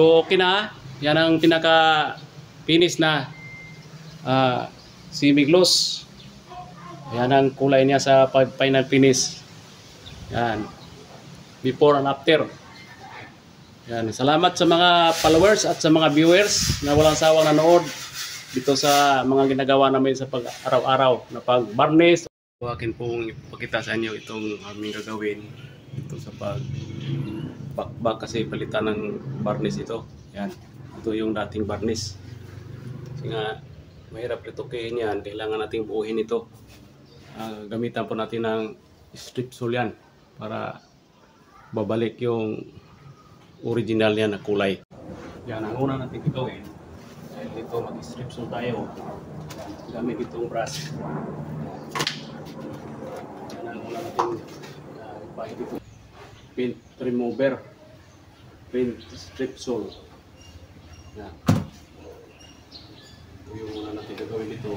So okay na, yan ang pinaka-finish na semi-gloss. Yan ang kulay niya sa final finish. Yan, before and after. Yan, salamat sa mga followers at sa mga viewers na walang sawang nanood dito sa mga ginagawa namin sa pag-araw-araw na pag-varnish. Akin pong ipakita sa inyo itong aming gagawin dito sa bakbak kasi palitan ng varnish ito. Yan, ito yung dating varnish. Kasi nga mahirap ritukihin yan, kailangan nating buuhin ito. Gamitan po natin ng strip saw yan para babalik yung original niya na kulay. Yan ang una natin gagawin. Dahil dito mag-strip saw tayo gamit itong brush. Yan ang una natin ipahid ito. Paint remover, paint strip saw. Yan. Ito yung una natin gagawin dito.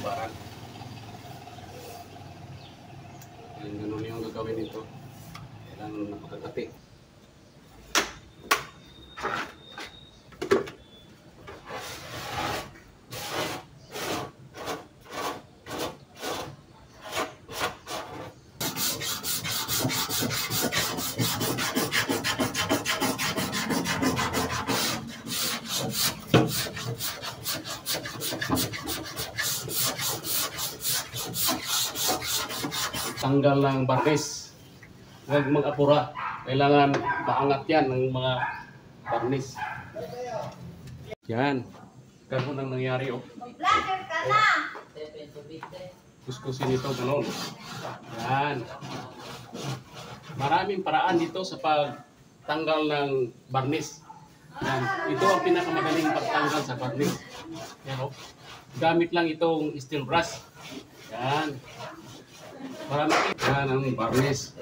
Baran. Yan, ganun yung gagawin nito. Kailangan napakakati. Tanggal ng varnish. Huwag mag-apura. Kailangan maangat yan ng mga varnish. Yan. Ganun ang nangyari. Oh. Vlogger ka na! Kuskusin ito. Ganun. Yan. Maraming paraan dito sa pagtanggal ng varnish. Yan. Ito ang pinakamagaling pagtanggal sa varnish. Yan, oh. Gamit lang itong steel brush. Yan. Marami yan ang varnish.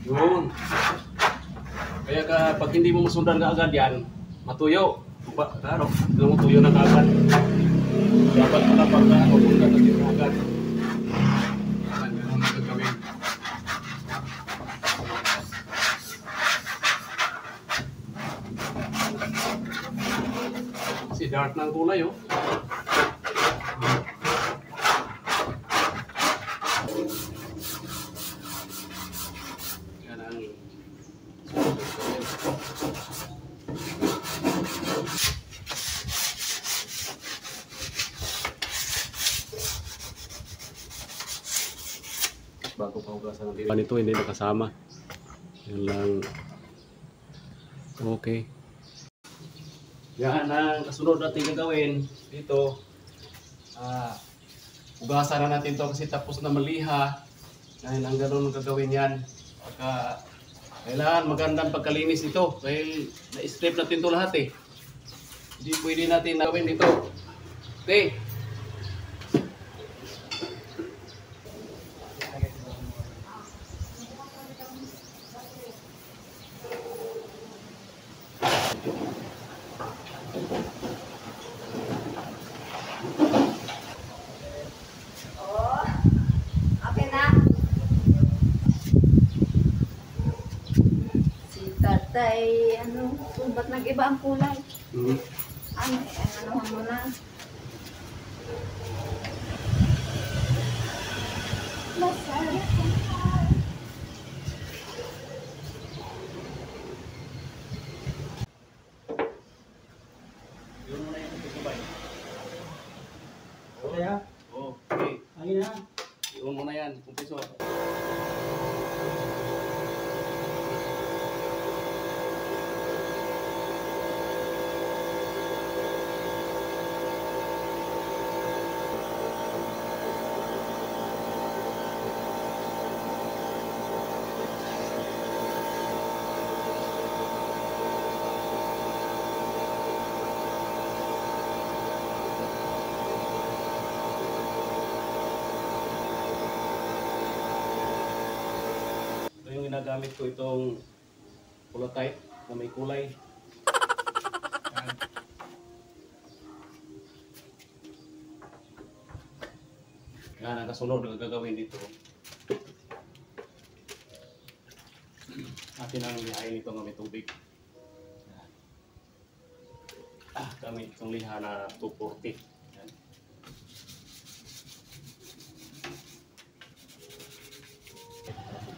Yun. Kaya pag hindi mo masundan ka agad yan, matuyo. Claro, matuyo na agad. Dapat pala pagka dito agad. Ganun na gagawin. Si dark ng kulay, oh. Yan ang bago pa hugasan natin. Ito hindi nakasama. Yan lang. Okay. Yan ang kasunod natin gagawin dito. Hugasan na natin to kasi tapos na maliha. Dahil ang ganun gagawin yan. Kailangan magandang pagkalinis ito. Dahil na-strip natin to lahat eh. Hindi pwede natin gawin dito. Okay. Tatay, ba't nag-iba ang kulay? Ano mo na? Masarap. Yun muna yung pagkabay. Okay ha? Okay. Ayun na. Yun muna yan. Kumpiso. Ginagamit ko itong Pulotite. na may kulay. Yan ang kasunod na gagawin dito. Atin ang lihain ito ng may tubig. Gamit itong liha na 240. Yan.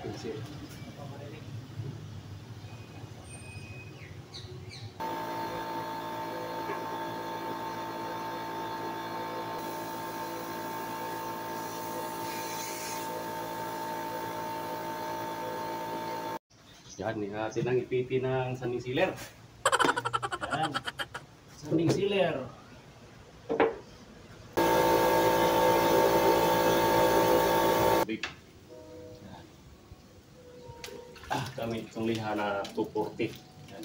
Pencil. Yan, natin ang ipiti ng sanding sealer. Yan. Sanding sealer. Big. Yan. Gamit itong liha na 240. Yan.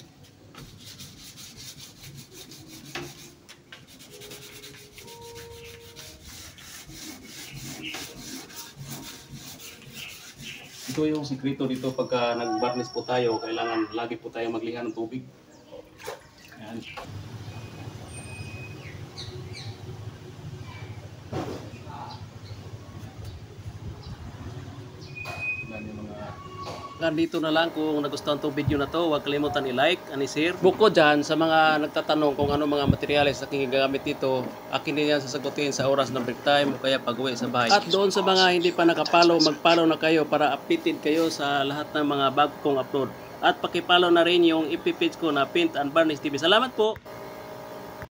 Ito yung sikreto dito pagka nag-varnish po tayo, kailangan lagi po tayo magliha ng tubig. Ayan. Dito na lang kung nagustuhan itong video na to, huwag kalimutan i-like and i-share. Bukod dyan, sa mga nagtatanong kung ano mga materyales na aking gagamit dito, akin din yan sasagutin sa oras ng break time o kaya pag-uwi sa bahay. At doon sa mga hindi pa nakapollow, mag-follow na kayo para updated kayo sa lahat ng mga bago kong upload. At pakipollow na rin yung FB page ko na Paint and Varnish TV. Salamat po!